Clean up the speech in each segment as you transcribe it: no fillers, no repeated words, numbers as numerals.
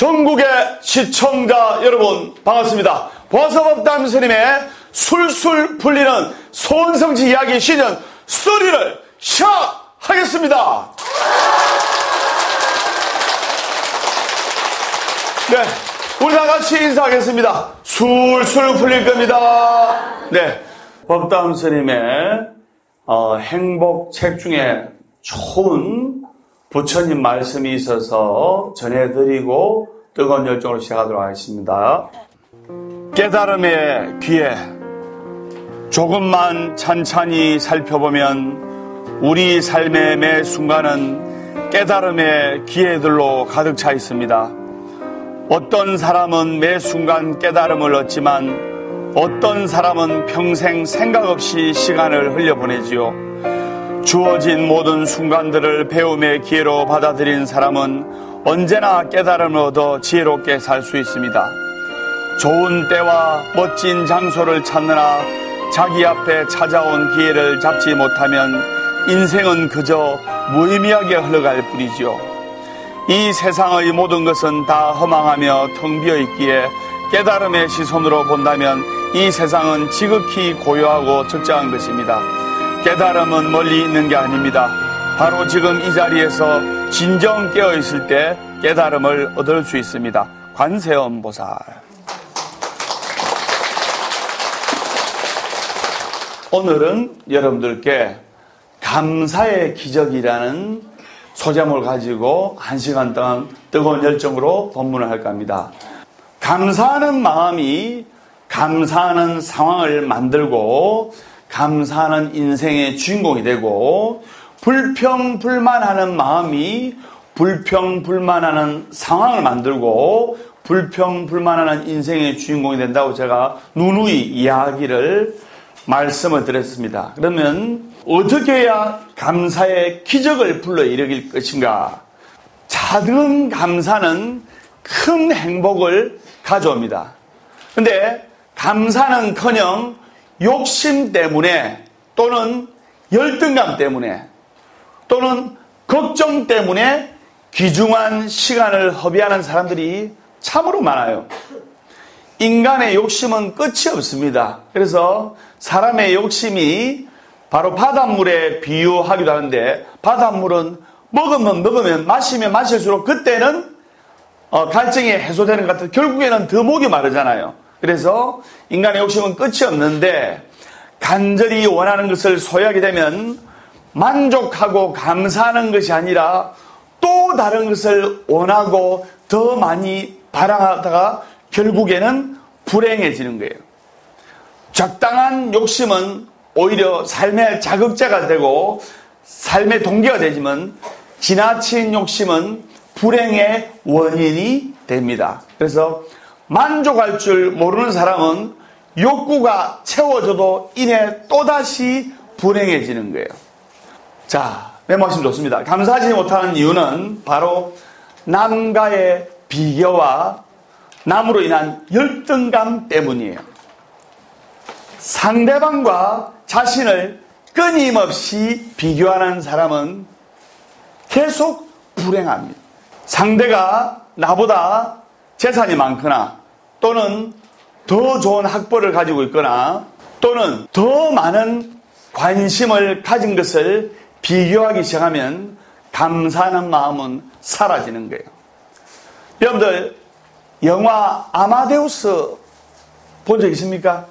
전국의 시청자 여러분 반갑습니다. 보아서법담 스님의 술술 풀리는 소원성지 이야기 시즌 3를 시작하겠습니다. 네, 우리 다 같이 인사하겠습니다. 술술 풀릴 겁니다. 네, 법담 스님의 행복책 중에 좋은 부처님 말씀이 있어서 전해드리고 뜨거운 열정으로 시작하도록 하겠습니다. 깨달음의 기회. 조금만 찬찬히 살펴보면 우리 삶의 매 순간은 깨달음의 기회들로 가득 차 있습니다. 어떤 사람은 매 순간 깨달음을 얻지만 어떤 사람은 평생 생각 없이 시간을 흘려보내지요. 주어진 모든 순간들을 배움의 기회로 받아들인 사람은 언제나 깨달음을 얻어 지혜롭게 살 수 있습니다. 좋은 때와 멋진 장소를 찾느라 자기 앞에 찾아온 기회를 잡지 못하면 인생은 그저 무의미하게 흘러갈 뿐이지요. 이 세상의 모든 것은 다 허망하며 텅 비어 있기에 깨달음의 시선으로 본다면 이 세상은 지극히 고요하고 적장한 것입니다. 깨달음은 멀리 있는 게 아닙니다. 바로 지금 이 자리에서 진정 깨어있을 때 깨달음을 얻을 수 있습니다. 관세음보살. 오늘은 여러분들께 감사의 기적이라는 소제목을 가지고 1시간 동안 뜨거운 열정으로 법문을 할까 합니다. 감사하는 마음이 감사하는 상황을 만들고 감사하는 인생의 주인공이 되고 불평불만하는 마음이 불평불만하는 상황을 만들고 불평불만하는 인생의 주인공이 된다고 제가 누누이 말씀을 드렸습니다. 그러면 어떻게 해야 감사의 기적을 불러일으킬 것인가? 작은 감사는 큰 행복을 가져옵니다. 근데 감사는커녕 욕심 때문에 또는 열등감 때문에 또는 걱정 때문에 귀중한 시간을 허비하는 사람들이 참으로 많아요. 인간의 욕심은 끝이 없습니다. 그래서 사람의 욕심이 바로 바닷물에 비유하기도 하는데 바닷물은 먹으면 마시면 마실수록 그때는 갈증이 해소되는 것 같아요. 결국에는 더 목이 마르잖아요. 그래서 인간의 욕심은 끝이 없는데 간절히 원하는 것을 소유하게 되면 만족하고 감사하는 것이 아니라 또 다른 것을 원하고 더 많이 바라다가 결국에는 불행해지는 거예요. 적당한 욕심은 오히려 삶의 자극제가 되고 삶의 동기가 되지만 지나친 욕심은 불행의 원인이 됩니다. 그래서 만족할 줄 모르는 사람은 욕구가 채워져도 이내 또다시 불행해지는 거예요. 자, 메모하시면 좋습니다. 감사하지 못하는 이유는 바로 남과의 비교와 남으로 인한 열등감 때문이에요. 상대방과 자신을 끊임없이 비교하는 사람은 계속 불행합니다. 상대가 나보다 재산이 많거나 또는 더 좋은 학벌을 가지고 있거나 또는 더 많은 관심을 가진 것을 비교하기 시작하면 감사하는 마음은 사라지는 거예요. 여러분들 영화 아마데우스 본 적 있습니까?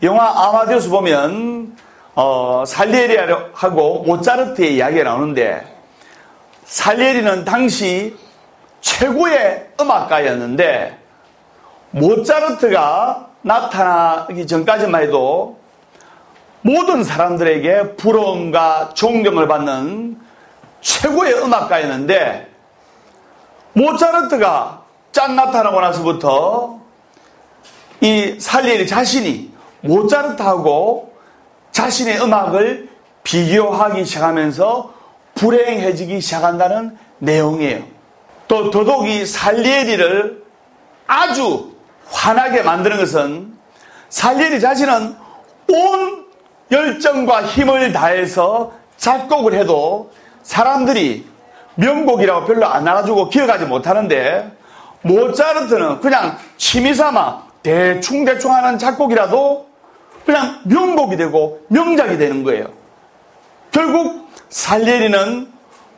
영화 아마데우스 보면 살리에리하고 모차르트의 이야기가 나오는데 살리에리는 당시 최고의 음악가였는데 모차르트가 나타나기 전까지만 해도 모든 사람들에게 부러움과 존경을 받는 최고의 음악가였는데 모차르트가 짠 나타나고 나서부터 이 살리에리 자신이 모차르트하고 자신의 음악을 비교하기 시작하면서 불행해지기 시작한다는 내용이에요. 또 더더욱이 살리에리를 아주 화나게 만드는 것은 살리에리 자신은 온 열정과 힘을 다해서 작곡을 해도 사람들이 명곡이라고 별로 안 알아주고 기억하지 못하는데 모차르트는 그냥 취미삼아 대충 하는 작곡이라도 그냥 명곡이 되고 명작이 되는 거예요. 결국 살리에리는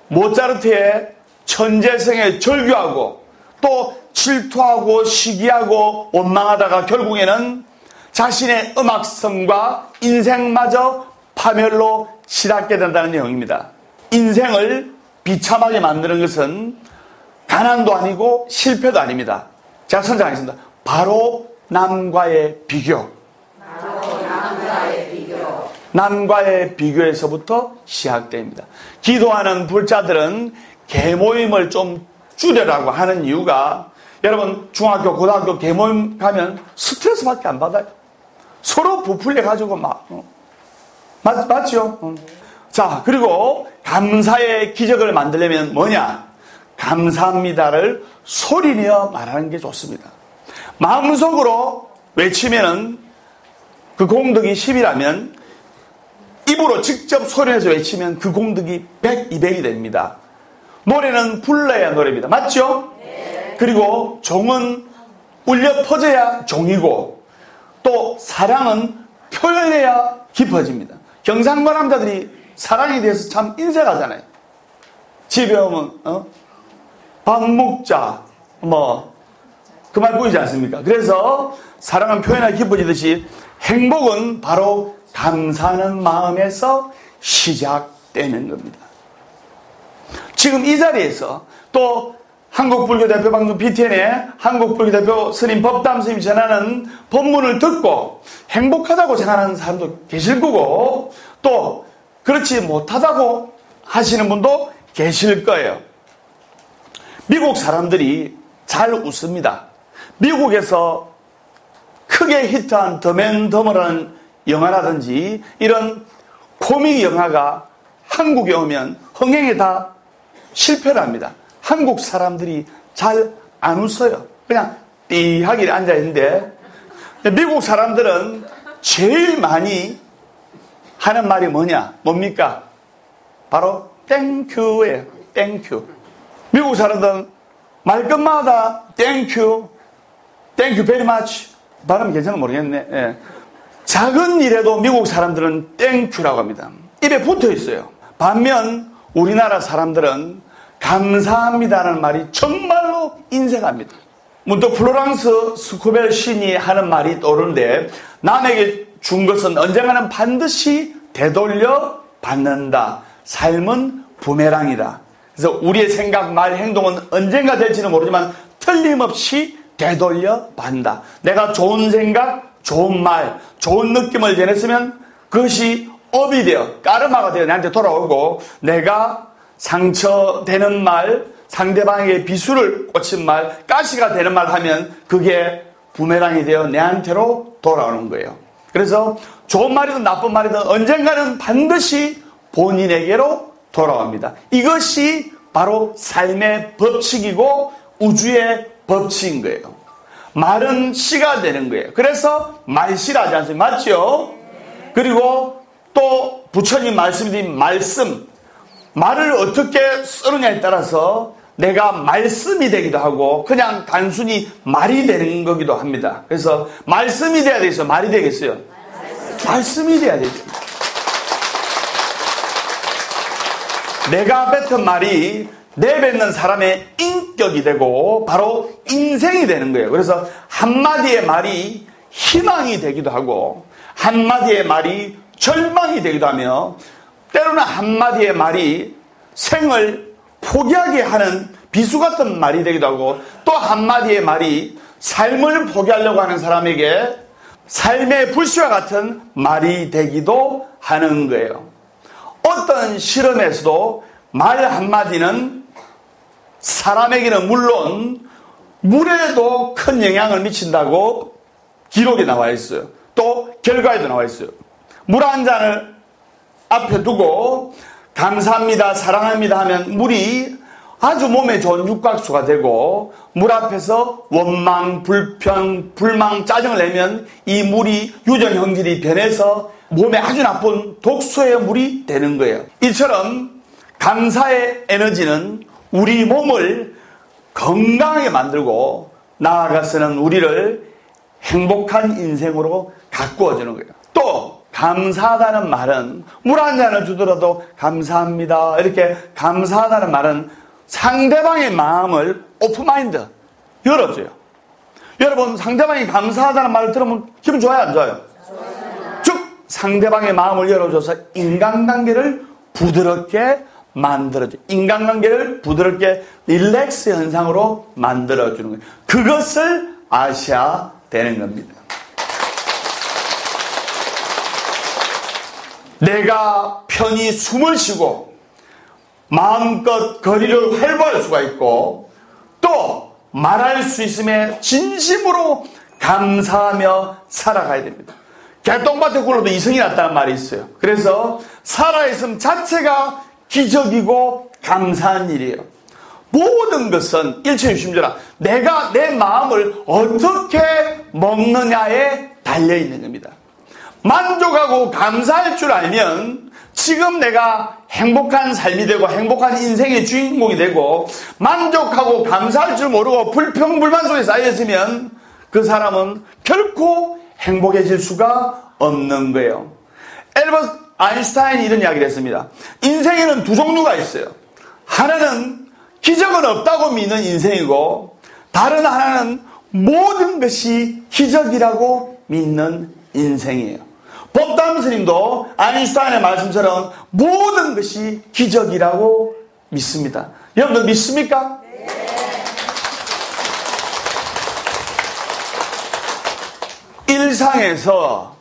모차르트의 천재성에 절규하고 또 질투하고 시기하고 원망하다가 결국에는 자신의 음악성과 인생마저 파멸로 치닫게 된다는 내용입니다. 인생을 비참하게 만드는 것은 가난도 아니고 실패도 아닙니다. 제가 선정하겠습니다. 바로 남과의 비교. 남과의 비교에서부터 시작됩니다. 기도하는 불자들은 개모임을 좀 줄여라고 하는 이유가, 여러분 중학교 고등학교 개모임 가면 스트레스밖에 안 받아요. 서로 부풀려 가지고 맞죠? 자, 그리고 감사의 기적을 만들려면 뭐냐? 감사합니다를 소리내어 말하는 게 좋습니다. 마음속으로 외치면은 그 공덕이 10이라면 입으로 직접 소리내서 외치면 그 공덕이 100, 200이 됩니다. 노래는 불러야 노래입니다. 맞죠? 네. 그리고 종은 울려 퍼져야 종이고, 또 사랑은 표현해야 깊어집니다. 경상도 남자들이 사랑에 대해서 참 인색하잖아요. 집에 오면 밥 먹자 그 말 보이지 않습니까? 그래서 사랑은 표현하기 깊어지듯이 행복은 바로 감사하는 마음에서 시작되는 겁니다. 지금 이 자리에서 또 한국불교대표 방송 BTN의 한국불교대표 스님 법담 스님이 전하는 법문을 듣고 행복하다고 생각하는 사람도 계실 거고, 또 그렇지 못하다고 하시는 분도 계실 거예요. 미국 사람들이 잘 웃습니다. 미국에서 크게 히트한 더맨더머라는 영화라든지 이런 코믹 영화가 한국에 오면 흥행에 다 실패를 합니다. 한국 사람들이 잘 안 웃어요. 그냥 띠하게 앉아있는데, 미국 사람들은 제일 많이 하는 말이 뭡니까? 바로 땡큐예요. 땡큐. 미국 사람들은 말끝마다 땡큐, 땡큐 베리 마치. 발음이 괜찮은지 모르겠네. 예. 작은 일에도 미국 사람들은 땡큐라고 합니다. 입에 붙어 있어요. 반면 우리나라 사람들은 감사합니다라는 말이 정말로 인색합니다. 문득 플로랑스 스코벨 시인이 하는 말이 떠오르는데, 남에게 준 것은 언젠가는 반드시 되돌려 받는다. 삶은 부메랑이다. 그래서 우리의 생각, 말, 행동은 언젠가 될지는 모르지만 틀림없이 되돌려 받는다. 내가 좋은 생각, 좋은 말, 좋은 느낌을 전했으면 그것이 업이 되어 까르마가 되어 나한테 돌아오고, 내가 상처되는 말, 상대방에게 비수를 꽂힌 말, 가시가 되는 말 하면 그게 부메랑이 되어 내한테로 돌아오는 거예요. 그래서 좋은 말이든 나쁜 말이든 언젠가는 반드시 본인에게로 돌아옵니다. 이것이 바로 삶의 법칙이고 우주의 법칙인 거예요. 말은 씨가 되는 거예요. 그래서 말씨라지 않습니까? 맞죠? 그리고 또 부처님 말씀드린 말씀, 말을 어떻게 쓰느냐에 따라서 내가 말씀이 되기도 하고 그냥 단순히 말이 되는 거기도 합니다. 그래서 말씀이 돼야 되겠어요? 말이 되겠어요? 말씀이 돼야 되죠. 내가 뱉은 말이 내뱉는 사람의 인격이 되고 바로 인생이 되는 거예요. 그래서 한마디의 말이 희망이 되기도 하고 한마디의 말이 절망이 되기도 하며, 때로는 한마디의 말이 생을 포기하게 하는 비수 같은 말이 되기도 하고, 또 한마디의 말이 삶을 포기하려고 하는 사람에게 삶의 불씨와 같은 말이 되기도 하는 거예요. 어떤 실험에서도 말 한마디는 사람에게는 물론 물에도 큰 영향을 미친다고 기록에 나와 있어요. 또 결과에도 나와 있어요. 물 한 잔을 앞에 두고 감사합니다, 사랑합니다 하면 물이 아주 몸에 좋은 육각수가 되고, 물 앞에서 원망, 불평, 불망, 짜증을 내면 이 물이 유전형질이 변해서 몸에 아주 나쁜 독소의 물이 되는 거예요. 이처럼 감사의 에너지는 우리 몸을 건강하게 만들고 나아가서는 우리를 행복한 인생으로 가꾸어주는 거예요. 또 감사하다는 말은 물 한 잔을 주더라도 감사합니다. 이렇게 감사하다는 말은 상대방의 마음을 오픈마인드 열어줘요. 여러분, 상대방이 감사하다는 말을 들으면 기분 좋아요, 안 좋아요? 즉 상대방의 마음을 열어줘서 인간관계를 부드럽게 만들어줘. 인간관계를 부드럽게 릴렉스 현상으로 만들어주는 거예요. 그것을 아셔야 되는 겁니다. 내가 편히 숨을 쉬고 마음껏 거리를 활보할 수가 있고 또 말할 수 있음에 진심으로 감사하며 살아가야 됩니다. 개똥밭에 굴러도 이성이 났다는 말이 있어요. 그래서 살아있음 자체가 기적이고 감사한 일이에요. 모든 것은 일체유심조라 내가 내 마음을 어떻게 먹느냐에 달려있는 겁니다. 만족하고 감사할 줄 알면 지금 내가 행복한 삶이 되고 행복한 인생의 주인공이 되고 만족하고 감사할 줄 모르고 불평불만 속에 쌓여있으면 그 사람은 결코 행복해질 수가 없는 거예요. 엘버트 아인슈타인이 이런 이야기를 했습니다. 인생에는 두 종류가 있어요. 하나는 기적은 없다고 믿는 인생이고 다른 하나는 모든 것이 기적이라고 믿는 인생이에요. 법담 스님도 아인슈타인의 말씀처럼 모든 것이 기적이라고 믿습니다. 여러분들 믿습니까? 네. 일상에서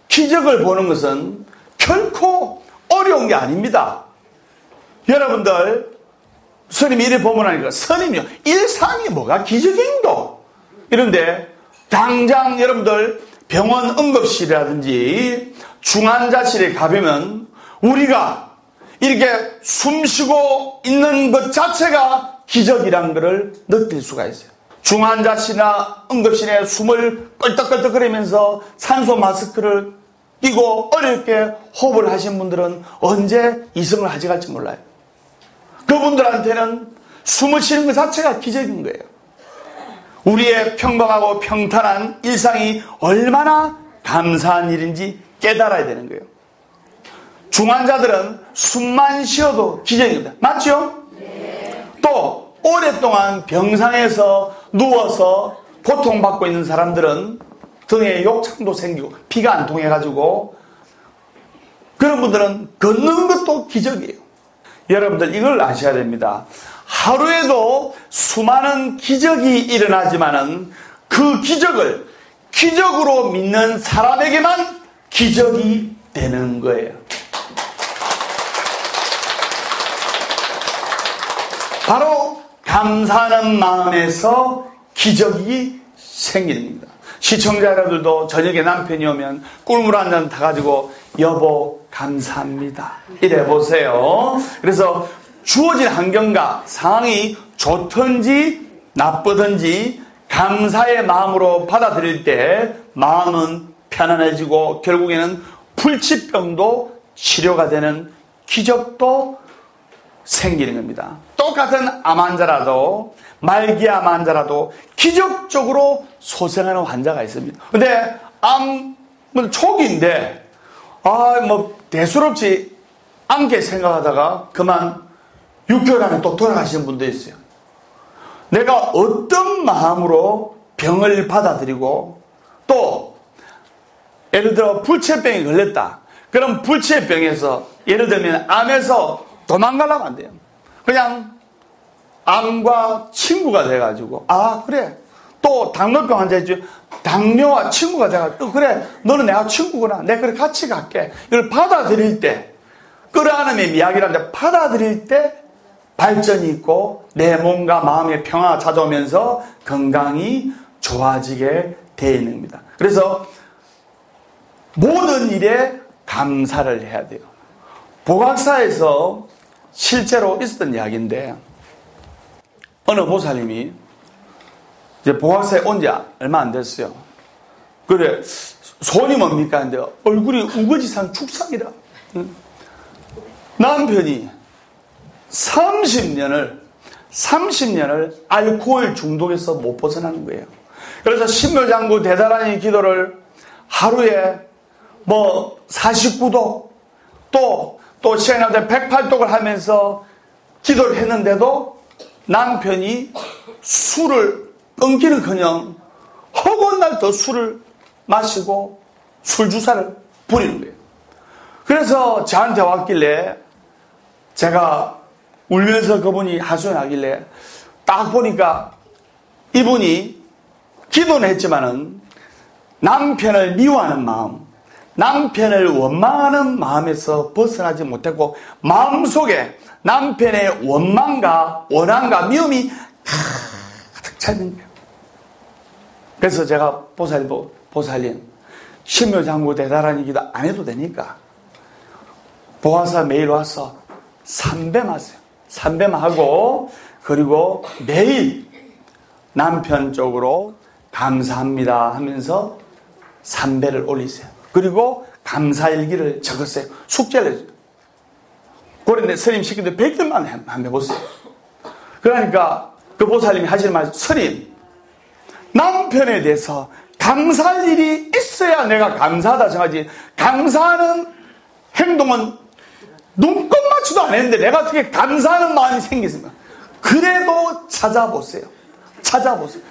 기적을 보는 것은 결코 어려운 게 아닙니다. 여러분들 스님이 이래 보면 하니까 스님이요 일상이 뭐가 기적인도 이런데 당장 여러분들 병원 응급실이라든지 중환자실에 가보면 우리가 이렇게 숨쉬고 있는 것 자체가 기적이라는 것을 느낄 수가 있어요. 중환자실이나 응급실에 숨을 껄떡껄떡거리면서 산소 마스크를 끼고 어렵게 호흡을 하신 분들은 언제 이승을 가져갈지 몰라요. 그분들한테는 숨을 쉬는 것 자체가 기적인 거예요. 우리의 평범하고 평탄한 일상이 얼마나 감사한 일인지 깨달아야 되는 거예요. 중환자들은 숨만 쉬어도 기적입니다. 맞죠? 네. 또 오랫동안 병상에서 누워서 고통받고 있는 사람들은 등에 욕창도 생기고 피가 안 통해가지고 그런 분들은 걷는 것도 기적이에요. 여러분들 이걸 아셔야 됩니다. 하루에도 수많은 기적이 일어나지만은 그 기적을 기적으로 믿는 사람에게만 기적이 되는 거예요. 바로 감사하는 마음에서 기적이 생기는 겁니다. 시청자 여러분들도 저녁에 남편이 오면 꿀물 한 잔 타가지고 여보 감사합니다 이래 보세요. 그래서 주어진 환경과 상황이 좋든지 나쁘든지 감사의 마음으로 받아들일 때 마음은 편안해지고 결국에는 불치병도 치료가 되는 기적도 생기는 겁니다. 똑같은 암 환자라도 말기암 환자라도 기적적으로 소생하는 환자가 있습니다. 근데 암은 초기인데 대수롭지 않게 생각하다가 그만 6개월 안에 또 돌아가시는 분도 있어요. 내가 어떤 마음으로 병을 받아들이고 또 예를 들어 불치병이 걸렸다. 그럼 불치병에서 예를 들면 암에서 도망가려면 안 돼요. 그냥 암과 친구가 돼가지고 그래 또 당뇨병 환자 있죠. 당뇨와 친구가 돼가지고 그래 너는 내가 친구구나. 내가 그래 같이 갈게. 이걸 받아들일 때 끌어안음의 이야기라는데 받아들일 때 발전이 있고 내 몸과 마음의 평화가 찾아오면서 건강이 좋아지게 되어 있는 겁니다. 그래서 모든 일에 감사를 해야 돼요. 복악사에서 실제로 있었던 이야기인데 어느 보살님이 이제 복악사에 온 지 얼마 안 됐어요. 그래 손이 뭡니까? 근데 얼굴이 우거지산 축상이라. 남편이 30년을 30년을 알코올 중독에서 못 벗어나는 거예요. 그래서 신묘장구 대단한 기도를 하루에 49독 또 시간이 나면 108독을 하면서 기도를 했는데도 남편이 술을 끊기는커녕 허구한 날 더 술을 마시고 술주사를 부리는 거예요. 그래서 저한테 왔길래 제가 울면서 그분이 하소연하길래 딱 보니까 이분이 기도는 했지만은 남편을 미워하는 마음, 남편을 원망하는 마음에서 벗어나지 못했고 마음속에 남편의 원망과 원한과 미움이 가득 차 있는 거예요. 그래서 제가 보살님 신묘장구 대단한 기도 안 해도 되니까 보아서 매일 와서 삼배만 하세요. 삼배만 하고 그리고 매일 남편 쪽으로 감사합니다 하면서 삼배를 올리세요. 그리고 감사일기를 적으세요. 숙제를 해줘요. 그런데 스님 시키는데 100일만 한번 해보세요. 그러니까 그 보살님이 하시는 말씀, 스님 남편에 대해서 감사할 일이 있어야 내가 감사하다 생각하지, 감사하는 행동은 눈곱 맞추도 안 했는데 내가 어떻게 감사하는 마음이 생겼습니까? 그래도 찾아보세요.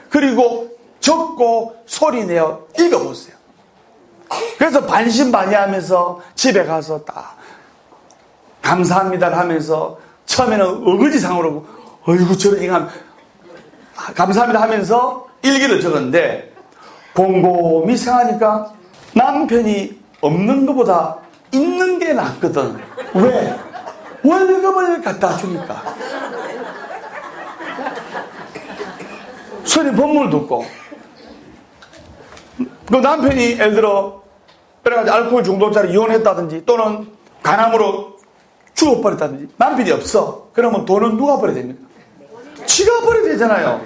그리고 적고 소리내어 읽어보세요. 그래서 반신반의하면서 집에 가서 딱 감사합니다를 하면서 처음에는 어거지상으로 어이구 저런 인간 감사합니다 하면서 일기를 적었는데 곰곰이 생각하니까 남편이 없는 것보다 있는 게 낫거든. 왜? 월급을 갖다 주니까. 스님 법문을 듣고 그 남편이 예를 들어 여러 가지 알코올 중독자를 이혼했다든지 또는 간암으로 죽어버렸다든지 남편이 없어. 그러면 돈은 누가 버려야 됩니까? 지가 버려야 되잖아요.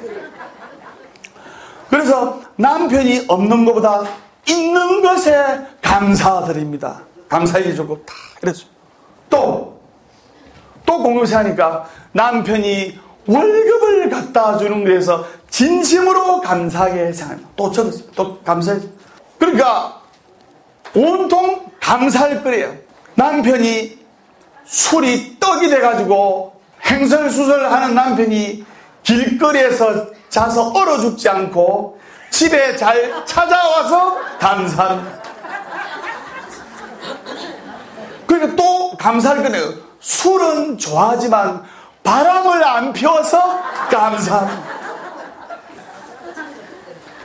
그래서 남편이 없는 것보다 있는 것에 감사드립니다. 감사해 주고 다 그랬어요. 또 공감해 하니까 남편이 월급을 갖다 주는 거에서 진심으로 감사하게 생각합니다. 또 적었어요. 또 감사해. 그러니까 온통 감사할 거예요. 남편이 술이 떡이 돼가지고 행설수설하는 남편이 길거리에서 자서 얼어 죽지 않고 집에 잘 찾아와서 감사합니다. 그러니까 또 감사할 거네요. 술은 좋아하지만 바람을 안 피워서 감사합니다.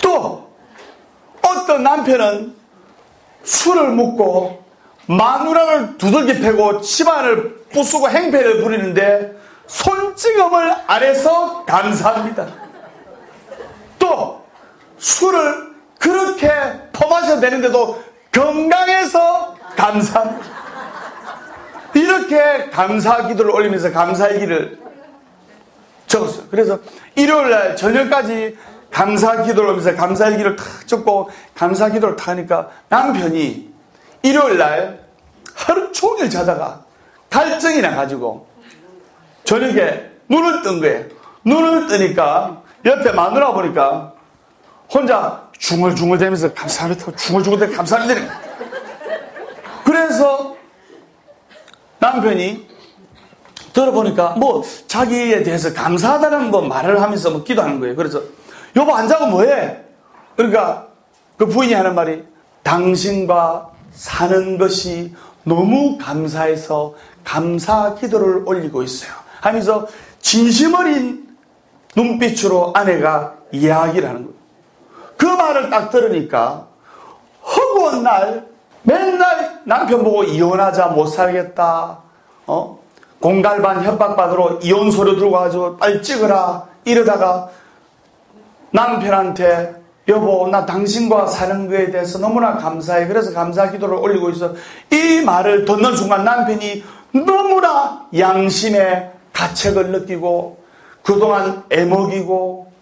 또 어떤 남편은 술을 먹고 마누라를 두들겨 패고 집안을 부수고 행패를 부리는데 손찌검을 안 해서 감사합니다. 또 술을 그렇게 퍼마셔도 되는데도 건강해서 감사합니다. 이렇게 감사 기도를 올리면서 감사일기를 적었어요. 그래서 일요일날 저녁까지 감사 기도를 올리면서 감사일기를 탁 적고 감사 기도를 탁 하니까 남편이 일요일날 하루 종일 자다가 갈증이 나가지고 저녁에 눈을 뜬 거예요. 눈을 뜨니까 옆에 마누라 보니까 혼자 중얼중얼대면서 감사합니다. 중얼중얼대면서 감사합니다. 그래서 남편이 들어보니까 자기에 대해서 감사하다는 말을 하면서 기도하는 거예요. 그래서 여보 안 자고 뭐해? 그러니까 그 부인이 하는 말이 당신과 사는 것이 너무 감사해서 감사 기도를 올리고 있어요 하면서 진심 어린 눈빛으로 아내가 이야기를 하는 거예요. 그 말을 딱 들으니까 허구한 날 맨날 남편 보고 이혼하자 못 살겠다, 공갈반 협박받으러 이혼서류 들고 가지고 빨리 찍으라 이러다가 남편한테 여보 나 당신과 사는 거에 대해서 너무나 감사해. 그래서 감사 기도를 올리고 있어. 이 말을 듣는 순간 남편이 너무나 양심의 가책을 느끼고 그동안 애먹이고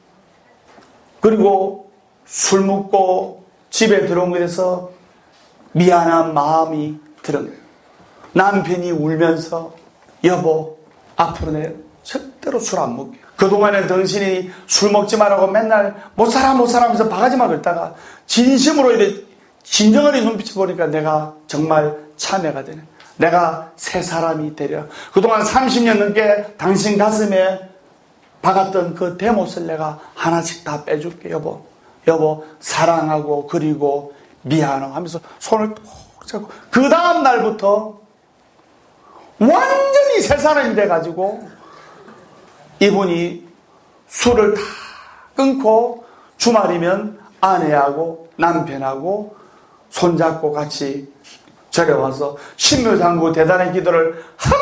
그리고 술 먹고 집에 들어온 것에 대해서 미안한 마음이 들은 거예요. 남편이 울면서 여보 앞으로 내 절대로 술 안 먹게. 그동안에 당신이 술 먹지 말라고 맨날 못 살아 하면서 바가지만 긁다가 진심으로 이렇게 진정한 눈빛을 보니까 내가 정말 참회가 되네. 내가 새 사람이 되려. 그동안 30년 넘게 당신 가슴에 박았던 그 대못을 내가 하나씩 다 빼줄게. 여보 사랑하고 그리고 미안하고 하면서 손을 톡 잡고 그 다음 날부터 완전히 새 사람이 돼가지고 이분이 술을 다 끊고 주말이면 아내하고 남편하고 손잡고 같이 절에 와서 신묘상구 대단의 기도를 한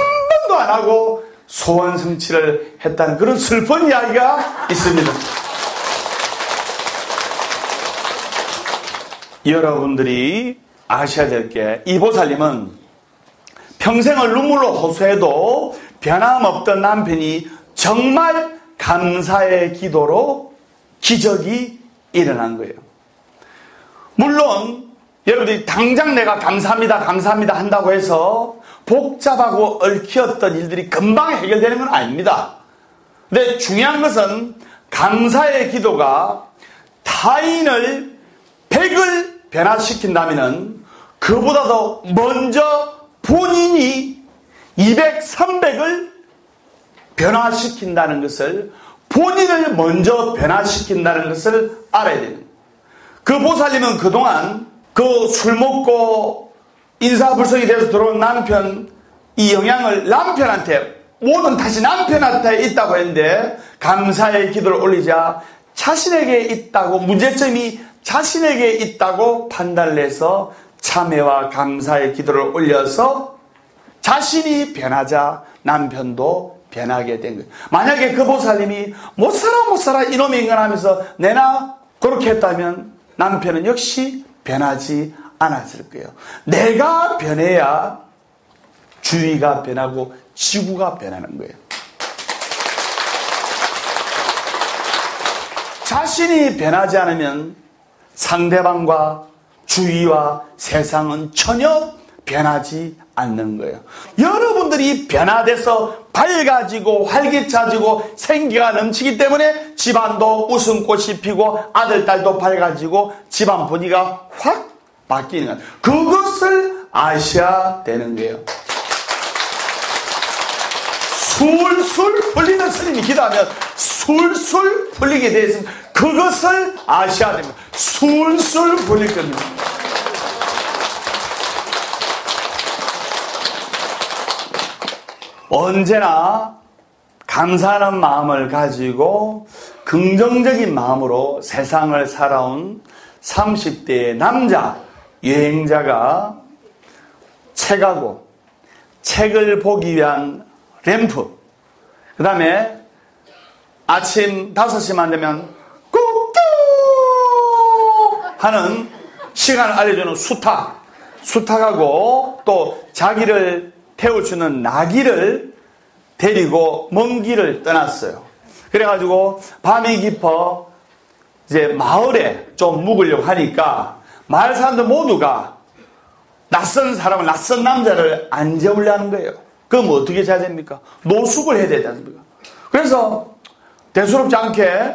번도 안 하고 소원 성취를 했다는 그런 슬픈 이야기가 있습니다. 여러분들이 아셔야 될 게 이 보살님은 평생을 눈물로 호소해도 변함없던 남편이 정말 감사의 기도로 기적이 일어난 거예요. 물론 여러분들이 당장 내가 감사합니다 한다고 해서 복잡하고 얽히었던 일들이 금방 해결되는 건 아닙니다. 근데 중요한 것은 감사의 기도가 타인을 100을 변화시킨다면 그보다도 먼저 본인이 200, 300을 변화시킨다는 것을, 본인을 먼저 변화시킨다는 것을 알아야 되는 거예요. 그 보살님은 그동안 그 술 먹고 인사불성이 돼서 들어온 남편, 이 영향을 남편한테, 모든 다시 남편한테 있다고 했는데 감사의 기도를 올리자 자신에게 있다고, 문제점이 자신에게 있다고 판단을 해서 참회와 감사의 기도를 올려서 자신이 변하자 남편도 변하게 된 거예요. 만약에 그 보살님이 못 살아 이놈의 인간 하면서 내나 그렇게 했다면 남편은 역시 변하지 않았을 거예요. 내가 변해야 주위가 변하고 지구가 변하는 거예요. 자신이 변하지 않으면 상대방과 주위와 세상은 전혀 변하지 않는 거예요. 여러분들이 변화돼서 밝아지고 활기차지고 생기가 넘치기 때문에 집안도 웃음꽃이 피고 아들, 딸도 밝아지고 집안 분위기가 확 바뀌는 거예요. 그것을 아셔야 되는 거예요. 술술 풀리는 스님이 기도하면 술술 풀리게 되어 있습니다. 그것을 아셔야 됩니다. 술술 풀릴 겁니다. 언제나 감사하는 마음을 가지고 긍정적인 마음으로 세상을 살아온 30대의 남자 여행자가 책하고 책을 보기 위한 램프, 그 다음에 아침 5시만 되면 꾹꾹 하는 시간을 알려주는 수탉하고 또 자기를 태워주는 나귀를 데리고 먼 길을 떠났어요. 그래가지고 밤이 깊어 이제 마을에 좀 묵으려고 하니까 마을 사람들 모두가 낯선 사람을, 낯선 남자를 안 재우려는 거예요. 그럼 어떻게 해야 됩니까? 노숙을 해야 되지 않습니까? 그래서 대수롭지 않게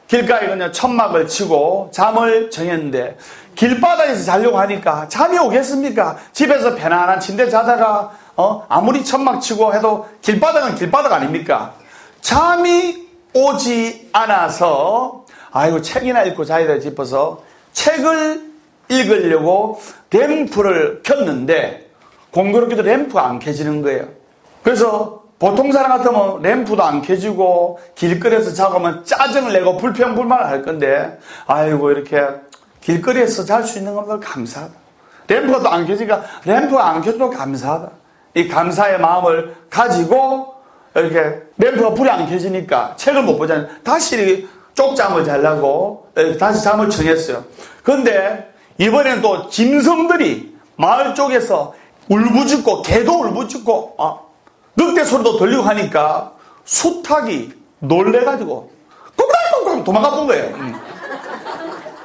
길가에 그냥 천막을 치고 잠을 정했는데 길바닥에서 자려고 하니까 잠이 오겠습니까? 집에서 편안한 침대 자다가 아무리 천막 치고 해도 길바닥은 길바닥 아닙니까? 잠이 오지 않아서 아이고 책이나 읽고 자야 돼 싶어서 책을 읽으려고 램프를 켰는데 공교롭게도 램프가 안 켜지는 거예요. 그래서 보통 사람 같으면 램프도 안 켜지고 길거리에서 자고면 짜증을 내고 불평불만을 할 건데 아이고 이렇게 길거리에서 잘 수 있는 것들 감사하다. 램프가 또 안 켜지니까 램프가 안 켜져도 감사하다. 이 감사의 마음을 가지고 이렇게 램프가 불이 안 켜지니까 책을 못 보잖아요. 다시 쪽잠을 자려고 다시 잠을 청했어요. 그런데 이번에는 또 짐승들이 마을 쪽에서 울부짖고 개도 울부짖고 늑대 소리도 들리고 하니까 수탉이 놀래가지고 꽁꽁꽁 도망가 본 거예요.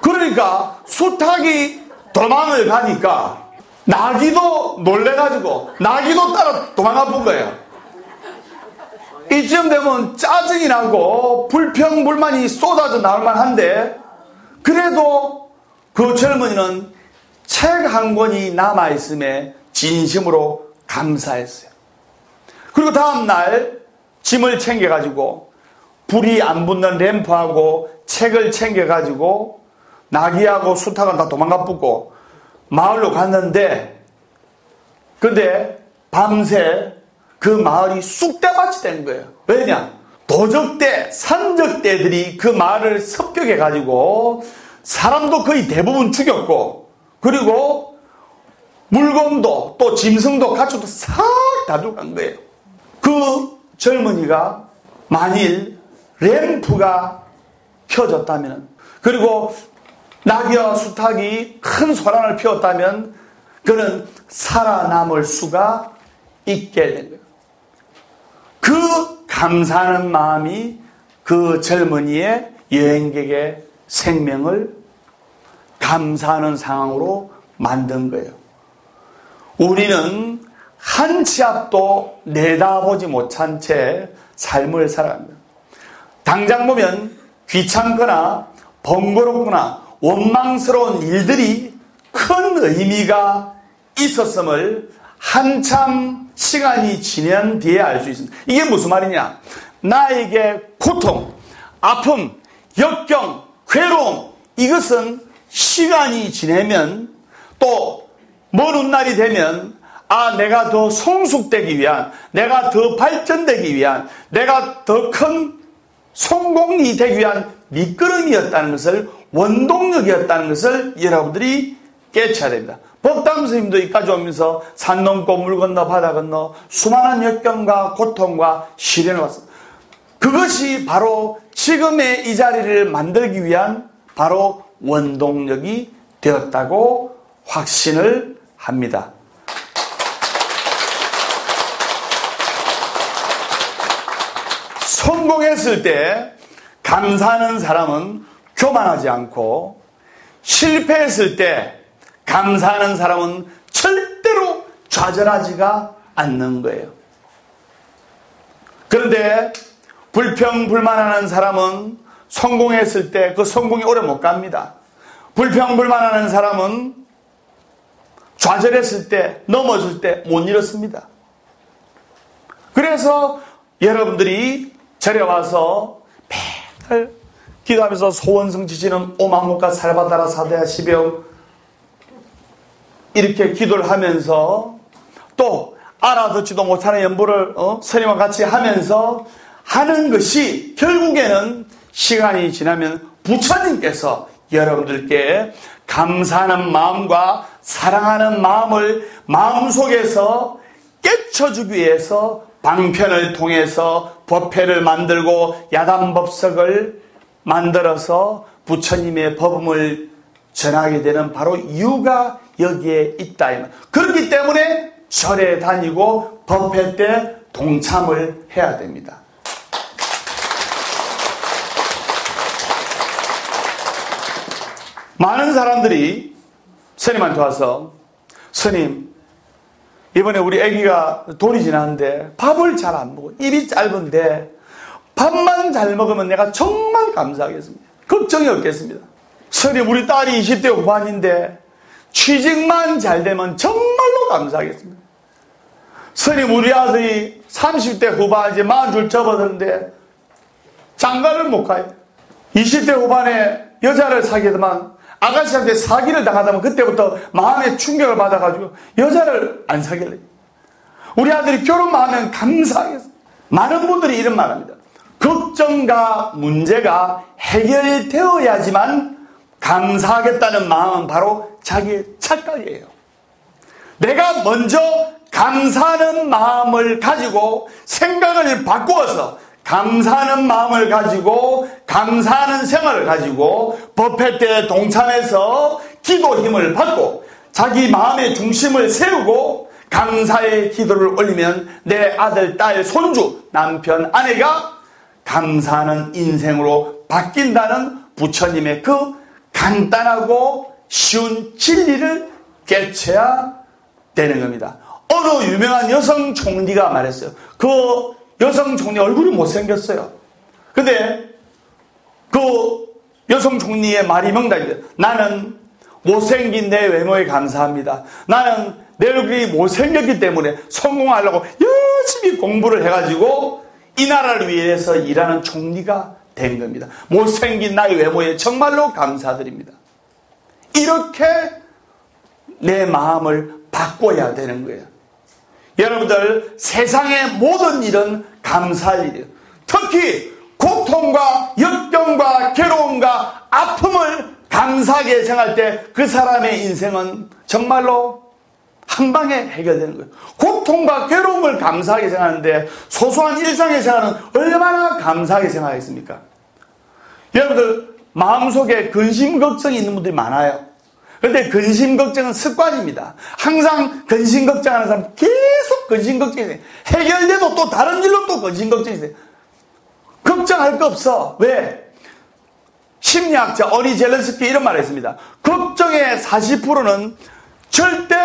그러니까 수탉이 도망을 가니까 나귀도 놀래가지고 나귀도 따라 도망가 본 거예요. 이쯤 되면 짜증이 나고 불평불만이 쏟아져 나올 만한데, 그래도 그 젊은이는 책 한 권이 남아있음에 진심으로 감사했어요. 그리고 다음날 짐을 챙겨가지고 불이 안 붙는 램프하고 책을 챙겨가지고 나귀하고 수탉은 다 도망가 붙고 마을로 갔는데, 근데 밤새 그 마을이 쑥대밭이 된 거예요. 왜냐? 도적대, 산적대들이 그 마을을 습격해가지고 사람도 거의 대부분 죽였고, 그리고 물건도 또 짐승도 가축도 싹 다 죽은 거예요. 그 젊은이가 만일 램프가 켜졌다면, 그리고 나귀와 수탉이 큰 소란을 피웠다면 그는 살아남을 수가 있게 된 거예요. 그 감사하는 마음이 그 젊은이의 여행객의 생명을 감사하는 상황으로 만든 거예요. 우리는 한 치 앞도 내다보지 못한 채 삶을 살아갑니다. 당장 보면 귀찮거나 번거롭거나 원망스러운 일들이 큰 의미가 있었음을 한참 시간이 지난 뒤에 알 수 있습니다. 이게 무슨 말이냐? 나에게 고통, 아픔, 역경, 괴로움, 이것은 시간이 지나면 또 먼 훗날이 되면 내가 더 성숙되기 위한, 내가 더 발전되기 위한, 내가 더 큰 성공이 되기 위한 밑거름이었다는 것을, 원동력이었다는 것을 여러분들이 깨쳐야 됩니다. 법담 스님도 여기까지 오면서 산 넘고 물 건너 바다 건너 수많은 역경과 고통과 시련을 왔습니다. 그것이 바로 지금의 이 자리를 만들기 위한 바로 원동력이 되었다고 확신을 합니다. 성공했을 때 감사하는 사람은 교만하지 않고, 실패했을 때 감사하는 사람은 절대로 좌절하지가 않는 거예요. 그런데 불평불만하는 사람은 성공했을 때 그 성공이 오래 못 갑니다. 불평불만하는 사람은 좌절했을 때, 넘어질 때 못 일어섭니다. 그래서 여러분들이 절에 와서 매달 기도하면서 소원성 지시는 오만국과 살바다라 사대야 시베오 이렇게 기도를 하면서, 또 알아듣지도 못하는 연보를 스님과 같이 하면서 하는 것이 결국에는 시간이 지나면 부처님께서 여러분들께 감사하는 마음과 사랑하는 마음을 마음속에서 깨쳐주기 위해서 방편을 통해서 법회를 만들고 야단법석을 만들어서 부처님의 법음을 전하게 되는 바로 이유가 여기에 있다. 그렇기 때문에 절에 다니고 법회 때 동참을 해야 됩니다. 많은 사람들이 스님한테 와서, 스님, 이번에 우리 아기가 돌이 지났는데 밥을 잘 안 먹어. 입이 짧은데 밥만 잘 먹으면 내가 정말 감사하겠습니다. 걱정이 없겠습니다. 스님, 우리 딸이 20대 후반인데 취직만 잘 되면 정말로 감사하겠습니다. 스님, 우리 아들이 30대 후반 이제 40줄 접어드는데 장가를 못 가요. 20대 후반에 여자를 사귀게 되면, 아가씨한테 사기를 당하다면 그때부터 마음의 충격을 받아가지고 여자를 안 사귈래요. 우리 아들이 결혼만 하면 감사하겠습니다. 많은 분들이 이런 말 합니다. 걱정과 문제가 해결되어야지만 감사하겠다는 마음은 바로 자기의 착각이에요. 내가 먼저 감사하는 마음을 가지고 생각을 바꾸어서 감사하는 마음을 가지고, 감사하는 생활을 가지고 법회 때 동참해서 기도 힘을 받고 자기 마음의 중심을 세우고 감사의 기도를 올리면 내 아들, 딸, 손주, 남편, 아내가 감사하는 인생으로 바뀐다는 부처님의 그 간단하고 쉬운 진리를 깨쳐야 되는 겁니다. 어느 유명한 여성 총리가 말했어요. 그 여성 총리 얼굴이 못생겼어요. 근데 그 여성 총리의 말이 명당이에요. 나는 못생긴 내 외모에 감사합니다. 나는 내 얼굴이 못생겼기 때문에 성공하려고 열심히 공부를 해가지고 이 나라를 위해서 일하는 총리가 된 겁니다. 못생긴 나의 외모에 정말로 감사드립니다. 이렇게 내 마음을 바꿔야 되는 거예요. 여러분들, 세상의 모든 일은 감사할 일이에요. 특히 고통과 역경과 괴로움과 아픔을 감사하게 생각할 때 그 사람의 인생은 정말로 한 방에 해결되는 거예요. 고통과 괴로움을 감사하게 생각하는데 소소한 일상의 생활은 얼마나 감사하게 생각하겠습니까? 여러분들, 마음속에 근심 걱정이 있는 분들이 많아요. 그런데 근심 걱정은 습관입니다. 항상 근심 걱정하는 사람 계속 근심 걱정이 돼요. 해결돼도 또 다른 일로 또 근심 걱정이 돼요. 걱정할 거 없어. 왜? 심리학자 어리 젤렌스키 이런 말을 했습니다. 걱정의 40%는 절대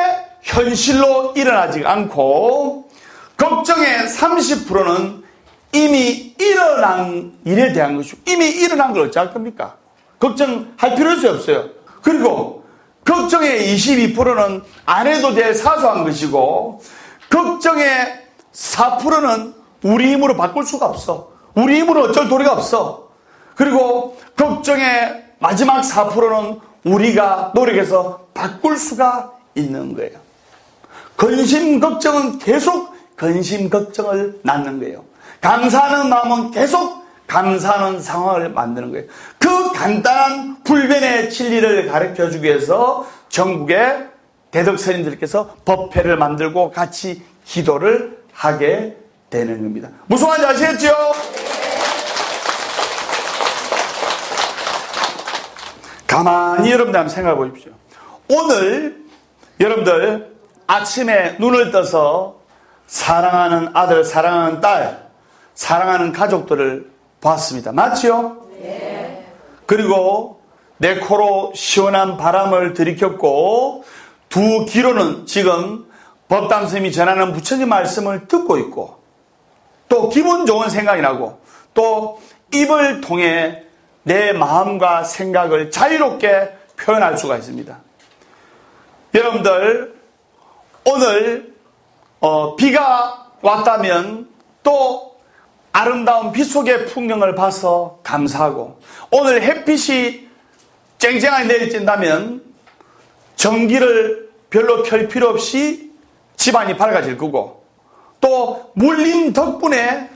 현실로 일어나지 않고 걱정의 30%는 이미 일어난 일에 대한 것이고, 이미 일어난 걸 어찌할 겁니까? 걱정할 필요가 없어요. 그리고 걱정의 22%는 안 해도 될 사소한 것이고, 걱정의 4%는 우리 힘으로 바꿀 수가 없어. 우리 힘으로 어쩔 도리가 없어. 그리고 걱정의 마지막 4%는 우리가 노력해서 바꿀 수가 있는 거예요. 근심 걱정은 계속 근심 걱정을 낳는 거예요. 감사하는 마음은 계속 감사하는 상황을 만드는 거예요. 그 간단한 불변의 진리를 가르쳐주기 위해서 전국의 대덕스님들께서 법회를 만들고 같이 기도를 하게 되는 겁니다. 무슨 말인지 아시겠죠? 가만히 여러분들 한번 생각해 보십시오. 오늘 여러분들 아침에 눈을 떠서 사랑하는 아들, 사랑하는 딸, 사랑하는 가족들을 봤습니다. 맞죠? 네. 그리고 내 코로 시원한 바람을 들이켰고 두 귀로는 지금 법담스님이 전하는 부처님 말씀을 듣고 있고 또 기분 좋은 생각이 나고 또 입을 통해 내 마음과 생각을 자유롭게 표현할 수가 있습니다. 여러분들, 오늘 비가 왔다면 또 아름다운 비 속의 풍경을 봐서 감사하고, 오늘 햇빛이 쨍쨍하게 내리쬐다면 전기를 별로 켤 필요 없이 집안이 밝아질 거고, 또 물림 덕분에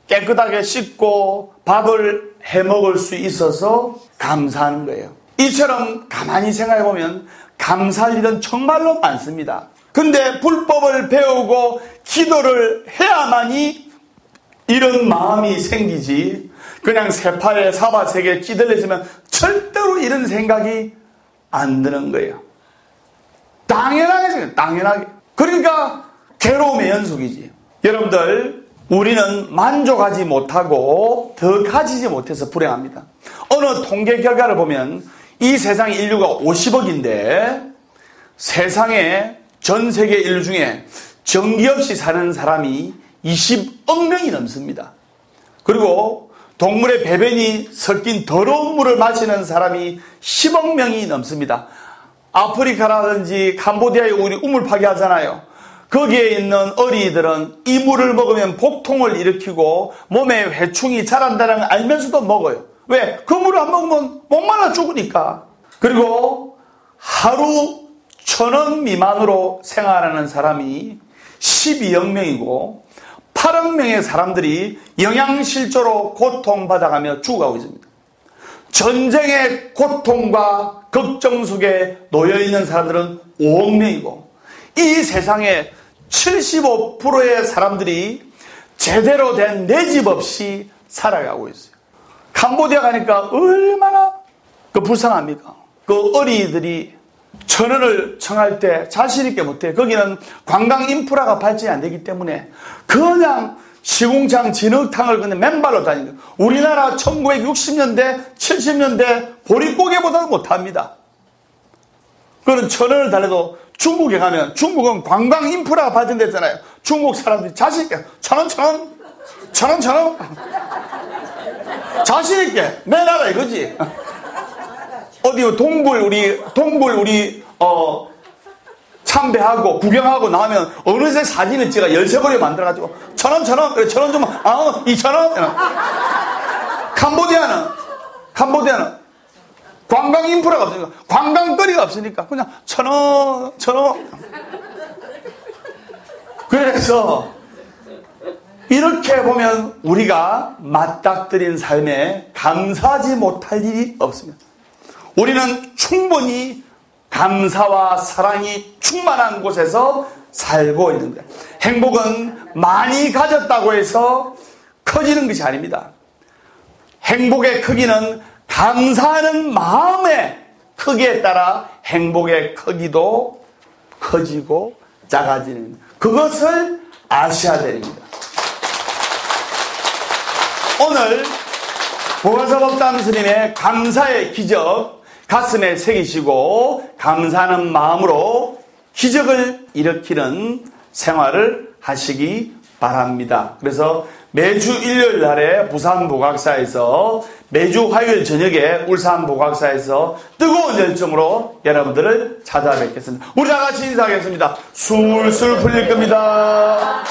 깨끗하게 씻고 밥을 해 먹을 수 있어서 감사하는 거예요. 이처럼 가만히 생각해 보면 감사할 일은 정말로 많습니다. 근데 불법을 배우고 기도를 해야만이 이런 마음이 생기지, 그냥 세파에 사바세계에 찌들려 있으면 절대로 이런 생각이 안 드는 거예요. 당연하게 생겨요. 당연하게. 그러니까 괴로움의 연속이지. 여러분들, 우리는 만족하지 못하고 더 가지지 못해서 불행합니다. 어느 통계 결과를 보면 이 세상 인류가 50억인데 세상에 전 세계 인류 중에 전기 없이 사는 사람이 20억 명이 넘습니다. 그리고 동물의 배변이 섞인 더러운 물을 마시는 사람이 10억 명이 넘습니다. 아프리카라든지 캄보디아에 우리 우물 파괴하잖아요. 거기에 있는 어린이들은 이 물을 먹으면 복통을 일으키고 몸에 회충이 자란다는 걸 알면서도 먹어요. 왜? 그 물을 안 먹으면 목말라 죽으니까. 그리고 하루 1,000원 미만으로 생활하는 사람이 12억 명이고 8억 명의 사람들이 영양실조로 고통받아가며 죽어가고 있습니다. 전쟁의 고통과 걱정 속에 놓여있는 사람들은 5억 명이고 이 세상에 75%의 사람들이 제대로 된 내 집 없이 살아가고 있어요. 캄보디아 가니까 얼마나 불쌍합니까? 그 어린이들이 1,000원을 청할 때 자신있게 못해. 거기는 관광 인프라가 발전이 안 되기 때문에 그냥 시궁창 진흙탕을 그냥 맨발로 다니는 거예요. 우리나라 1960년대, 70년대 보릿고개보다도 못합니다. 그는 1,000원을 달래도 중국에 가면 중국은 관광 인프라가 발전됐잖아요. 중국 사람들이 자신있게 1,000원 천원 자신있게 내놔라 이거지. 어디 동굴 우리 참배하고 구경하고 나면 어느새 사진을 찍어 13벌에 만들어가지고 천원 그래 천원 주면 2,000원. 캄보디아는 관광 인프라가 없으니까 관광거리가 없으니까 그냥 천원. 그래서 이렇게 보면 우리가 맞닥뜨린 삶에 감사하지 못할 일이 없습니다. 우리는 충분히 감사와 사랑이 충만한 곳에서 살고 있는 거예요. 행복은 많이 가졌다고 해서 커지는 것이 아닙니다. 행복의 크기는 감사하는 마음의 크기에 따라 행복의 크기도 커지고 작아지는, 그것을 아셔야 됩니다. 오늘 보건사법담 스님의 감사의 기적 가슴에 새기시고 감사하는 마음으로 기적을 일으키는 생활을 하시기 바랍니다. 그래서 매주 일요일 날에 부산 보각사에서, 매주 화요일 저녁에 울산 보각사에서 뜨거운 열정으로 여러분들을 찾아뵙겠습니다. 우리 다 같이 인사하겠습니다. 술술 풀릴 겁니다.